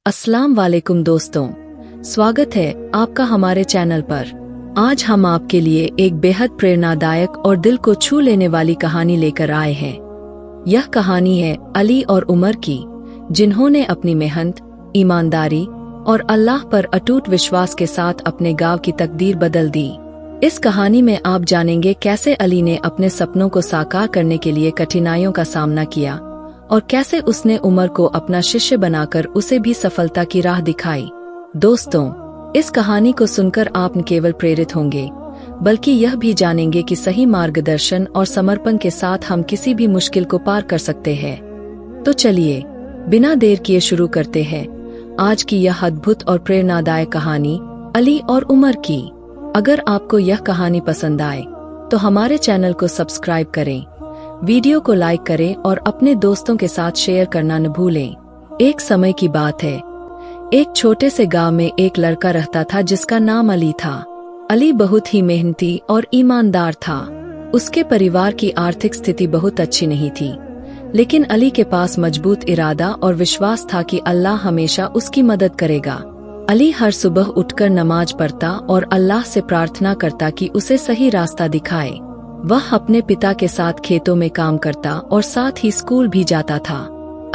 अस्सलाम वालेकुम दोस्तों, स्वागत है आपका हमारे चैनल पर। आज हम आपके लिए एक बेहद प्रेरणादायक और दिल को छू लेने वाली कहानी लेकर आए हैं। यह कहानी है अली और उमर की, जिन्होंने अपनी मेहनत, ईमानदारी और अल्लाह पर अटूट विश्वास के साथ अपने गांव की तकदीर बदल दी। इस कहानी में आप जानेंगे कैसे अली ने अपने सपनों को साकार करने के लिए कठिनाइयों का सामना किया और कैसे उसने उमर को अपना शिष्य बनाकर उसे भी सफलता की राह दिखाई। दोस्तों, इस कहानी को सुनकर आप न केवल प्रेरित होंगे, बल्कि यह भी जानेंगे कि सही मार्गदर्शन और समर्पण के साथ हम किसी भी मुश्किल को पार कर सकते हैं। तो चलिए, बिना देर किए शुरू करते हैं आज की यह अद्भुत और प्रेरणादायक कहानी अली और उमर की। अगर आपको यह कहानी पसंद आए तो हमारे चैनल को सब्सक्राइब करें, वीडियो को लाइक करें और अपने दोस्तों के साथ शेयर करना न भूलें। एक समय की बात है, एक छोटे से गांव में एक लड़का रहता था जिसका नाम अली था। अली बहुत ही मेहनती और ईमानदार था। उसके परिवार की आर्थिक स्थिति बहुत अच्छी नहीं थी, लेकिन अली के पास मजबूत इरादा और विश्वास था कि अल्लाह हमेशा उसकी मदद करेगा। अली हर सुबह उठकर नमाज पढ़ता और अल्लाह से प्रार्थना करता कि उसे सही रास्ता दिखाए। वह अपने पिता के साथ खेतों में काम करता और साथ ही स्कूल भी जाता था।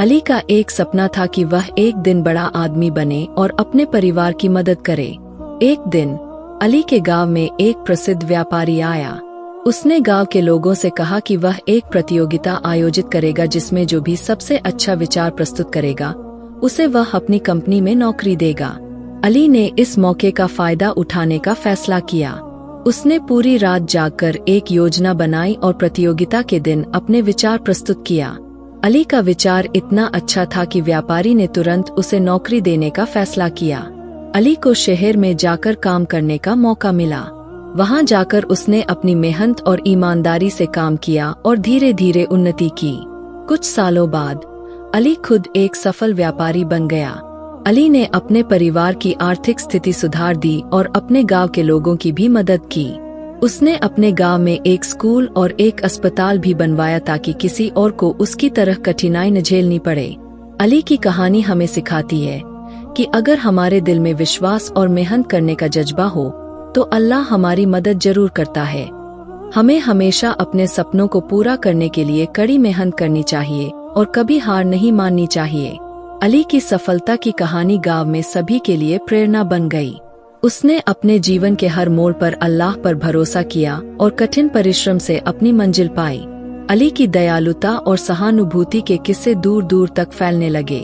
अली का एक सपना था कि वह एक दिन बड़ा आदमी बने और अपने परिवार की मदद करे। एक दिन अली के गांव में एक प्रसिद्ध व्यापारी आया। उसने गांव के लोगों से कहा कि वह एक प्रतियोगिता आयोजित करेगा जिसमें जो भी सबसे अच्छा विचार प्रस्तुत करेगा उसे वह अपनी कंपनी में नौकरी देगा। अली ने इस मौके का फायदा उठाने का फैसला किया। उसने पूरी रात जागकर एक योजना बनाई और प्रतियोगिता के दिन अपने विचार प्रस्तुत किया। अली का विचार इतना अच्छा था कि व्यापारी ने तुरंत उसे नौकरी देने का फैसला किया। अली को शहर में जाकर काम करने का मौका मिला। वहां जाकर उसने अपनी मेहनत और ईमानदारी से काम किया और धीरे धीरे उन्नति की। कुछ सालों बाद अली खुद एक सफल व्यापारी बन गया। अली ने अपने परिवार की आर्थिक स्थिति सुधार दी और अपने गांव के लोगों की भी मदद की। उसने अपने गांव में एक स्कूल और एक अस्पताल भी बनवाया ताकि किसी और को उसकी तरह कठिनाई न झेलनी पड़े। अली की कहानी हमें सिखाती है कि अगर हमारे दिल में विश्वास और मेहनत करने का जज्बा हो तो अल्लाह हमारी मदद जरूर करता है। हमें हमेशा अपने सपनों को पूरा करने के लिए कड़ी मेहनत करनी चाहिए और कभी हार नहीं माननी चाहिए। अली की सफलता की कहानी गांव में सभी के लिए प्रेरणा बन गई। उसने अपने जीवन के हर मोड़ पर अल्लाह पर भरोसा किया और कठिन परिश्रम से अपनी मंजिल पाई। अली की दयालुता और सहानुभूति के किस्से दूर दूर तक फैलने लगे।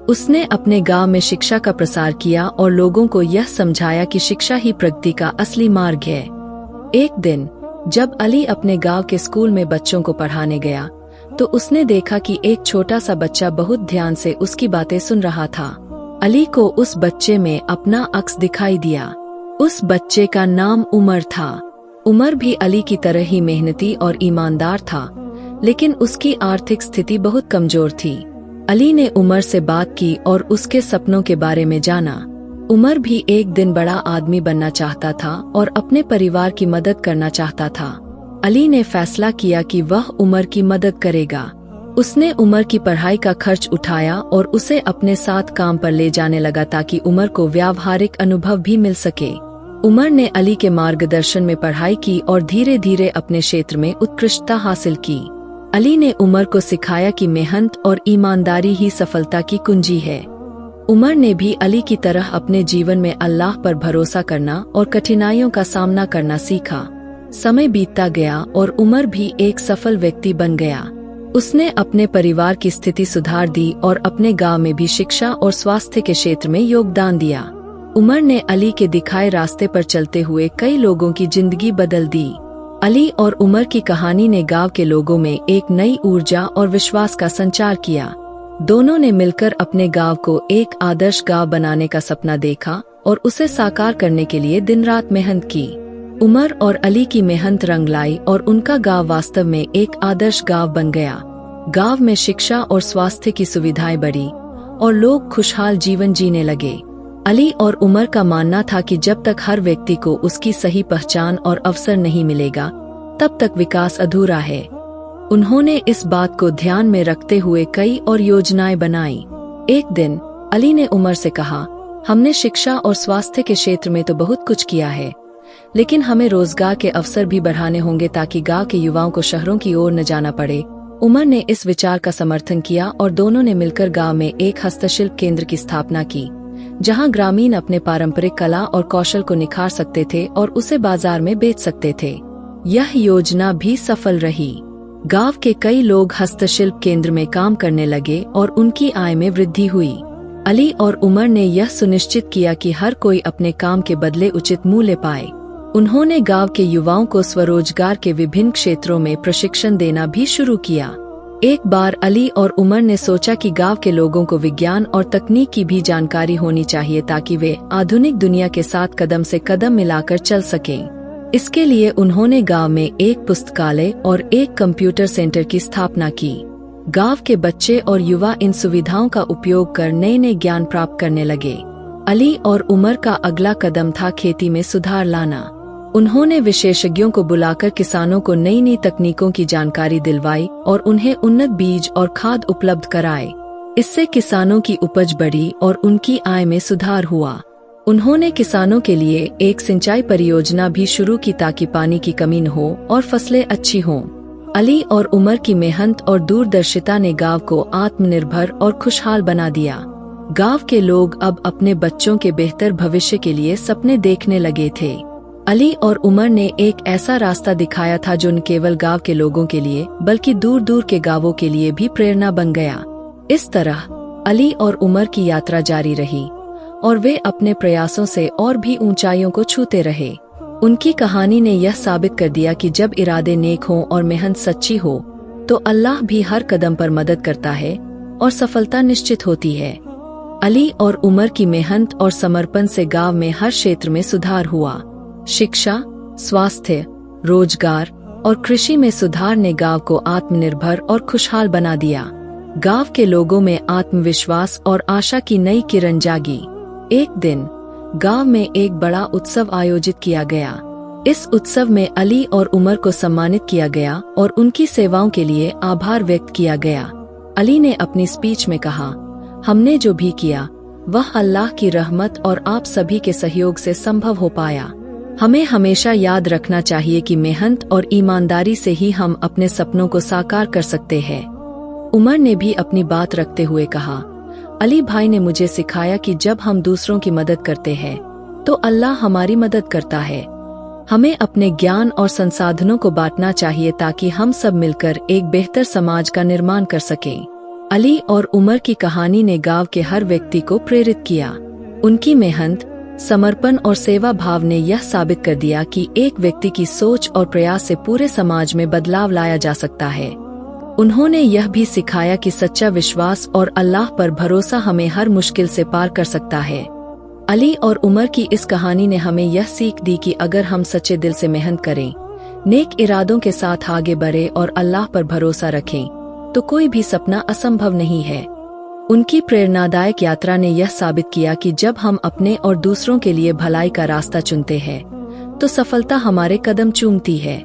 उसने अपने गांव में शिक्षा का प्रसार किया और लोगों को यह समझाया कि शिक्षा ही प्रगति का असली मार्ग है। एक दिन जब अली अपने गांव के स्कूल में बच्चों को पढ़ाने गया तो उसने देखा कि एक छोटा सा बच्चा बहुत ध्यान से उसकी बातें सुन रहा था। अली को उस बच्चे में अपना अक्स दिखाई दिया। उस बच्चे का नाम उमर था। उमर भी अली की तरह ही मेहनती और ईमानदार था, लेकिन उसकी आर्थिक स्थिति बहुत कमजोर थी। अली ने उमर से बात की और उसके सपनों के बारे में जाना। उमर भी एक दिन बड़ा आदमी बनना चाहता था और अपने परिवार की मदद करना चाहता था। अली ने फैसला किया कि वह उमर की मदद करेगा। उसने उमर की पढ़ाई का खर्च उठाया और उसे अपने साथ काम पर ले जाने लगा ताकि उमर को व्यावहारिक अनुभव भी मिल सके। उमर ने अली के मार्गदर्शन में पढ़ाई की और धीरे धीरे अपने क्षेत्र में उत्कृष्टता हासिल की। अली ने उमर को सिखाया कि मेहनत और ईमानदारी ही सफलता की कुंजी है। उमर ने भी अली की तरह अपने जीवन में अल्लाह पर भरोसा करना और कठिनाइयों का सामना करना सीखा। समय बीतता गया और उमर भी एक सफल व्यक्ति बन गया। उसने अपने परिवार की स्थिति सुधार दी और अपने गांव में भी शिक्षा और स्वास्थ्य के क्षेत्र में योगदान दिया। उमर ने अली के दिखाए रास्ते पर चलते हुए कई लोगों की जिंदगी बदल दी। अली और उमर की कहानी ने गांव के लोगों में एक नई ऊर्जा और विश्वास का संचार किया। दोनों ने मिलकर अपने गांव को एक आदर्श गांव बनाने का सपना देखा और उसे साकार करने के लिए दिन रात मेहनत की। उमर और अली की मेहनत रंग लाई और उनका गांव वास्तव में एक आदर्श गांव बन गया। गांव में शिक्षा और स्वास्थ्य की सुविधाएं बढ़ी और लोग खुशहाल जीवन जीने लगे। अली और उमर का मानना था कि जब तक हर व्यक्ति को उसकी सही पहचान और अवसर नहीं मिलेगा, तब तक विकास अधूरा है। उन्होंने इस बात को ध्यान में रखते हुए कई और योजनाएं बनाई। एक दिन अली ने उमर से कहा, हमने शिक्षा और स्वास्थ्य के क्षेत्र में तो बहुत कुछ किया है, लेकिन हमें रोजगार के अवसर भी बढ़ाने होंगे ताकि गांव के युवाओं को शहरों की ओर न जाना पड़े। उमर ने इस विचार का समर्थन किया और दोनों ने मिलकर गांव में एक हस्तशिल्प केंद्र की स्थापना की, जहां ग्रामीण अपने पारंपरिक कला और कौशल को निखार सकते थे और उसे बाजार में बेच सकते थे। यह योजना भी सफल रही। गांव के कई लोग हस्तशिल्प केंद्र में काम करने लगे और उनकी आय में वृद्धि हुई। अली और उमर ने यह सुनिश्चित किया कि हर कोई अपने काम के बदले उचित मूल्य पाए। उन्होंने गांव के युवाओं को स्वरोजगार के विभिन्न क्षेत्रों में प्रशिक्षण देना भी शुरू किया। एक बार अली और उमर ने सोचा कि गांव के लोगों को विज्ञान और तकनीक की भी जानकारी होनी चाहिए ताकि वे आधुनिक दुनिया के साथ कदम से कदम मिलाकर चल सकें। इसके लिए उन्होंने गांव में एक पुस्तकालय और एक कंप्यूटर सेंटर की स्थापना की। गांव के बच्चे और युवा इन सुविधाओं का उपयोग कर नए नए ज्ञान प्राप्त करने लगे। अली और उमर का अगला कदम था खेती में सुधार लाना। उन्होंने विशेषज्ञों को बुलाकर किसानों को नई नई तकनीकों की जानकारी दिलवाई और उन्हें उन्नत बीज और खाद उपलब्ध कराए। इससे किसानों की उपज बढ़ी और उनकी आय में सुधार हुआ। उन्होंने किसानों के लिए एक सिंचाई परियोजना भी शुरू की ताकि पानी की कमी न हो और फसलें अच्छी हों। अली और उमर की मेहनत और दूरदर्शिता ने गांव को आत्मनिर्भर और खुशहाल बना दिया। गांव के लोग अब अपने बच्चों के बेहतर भविष्य के लिए सपने देखने लगे थे। अली और उमर ने एक ऐसा रास्ता दिखाया था जो न केवल गांव के लोगों के लिए बल्कि दूर दूर के गांवों के लिए भी प्रेरणा बन गया। इस तरह अली और उमर की यात्रा जारी रही और वे अपने प्रयासों से और भी ऊंचाइयों को छूते रहे। उनकी कहानी ने यह साबित कर दिया कि जब इरादे नेक हों और मेहनत सच्ची हो तो अल्लाह भी हर कदम पर मदद करता है और सफलता निश्चित होती है। अली और उमर की मेहनत और समर्पण से गांव में हर क्षेत्र में सुधार हुआ। शिक्षा, स्वास्थ्य, रोजगार और कृषि में सुधार ने गांव को आत्मनिर्भर और खुशहाल बना दिया। गांव के लोगों में आत्मविश्वास और आशा की नई किरण जागी। एक दिन गांव में एक बड़ा उत्सव आयोजित किया गया। इस उत्सव में अली और उमर को सम्मानित किया गया और उनकी सेवाओं के लिए आभार व्यक्त किया गया। अली ने अपनी स्पीच में कहा, हमने जो भी किया वह अल्लाह की रहमत और आप सभी के सहयोग से संभव हो पाया। हमें हमेशा याद रखना चाहिए कि मेहनत और ईमानदारी से ही हम अपने सपनों को साकार कर सकते हैं। उमर ने भी अपनी बात रखते हुए कहा, अली भाई ने मुझे सिखाया कि जब हम दूसरों की मदद करते हैं तो अल्लाह हमारी मदद करता है। हमें अपने ज्ञान और संसाधनों को बांटना चाहिए ताकि हम सब मिलकर एक बेहतर समाज का निर्माण कर सकें। अली और उमर की कहानी ने गांव के हर व्यक्ति को प्रेरित किया। उनकी मेहनत, समर्पण और सेवा भाव ने यह साबित कर दिया कि एक व्यक्ति की सोच और प्रयास से पूरे समाज में बदलाव लाया जा सकता है। उन्होंने यह भी सिखाया कि सच्चा विश्वास और अल्लाह पर भरोसा हमें हर मुश्किल से पार कर सकता है। अली और उमर की इस कहानी ने हमें यह सीख दी कि अगर हम सच्चे दिल से मेहनत करें, नेक इरादों के साथ आगे बढ़े और अल्लाह पर भरोसा रखें, तो कोई भी सपना असंभव नहीं है। उनकी प्रेरणादायक यात्रा ने यह साबित किया कि जब हम अपने और दूसरों के लिए भलाई का रास्ता चुनते हैं, तो सफलता हमारे कदम चूमती है।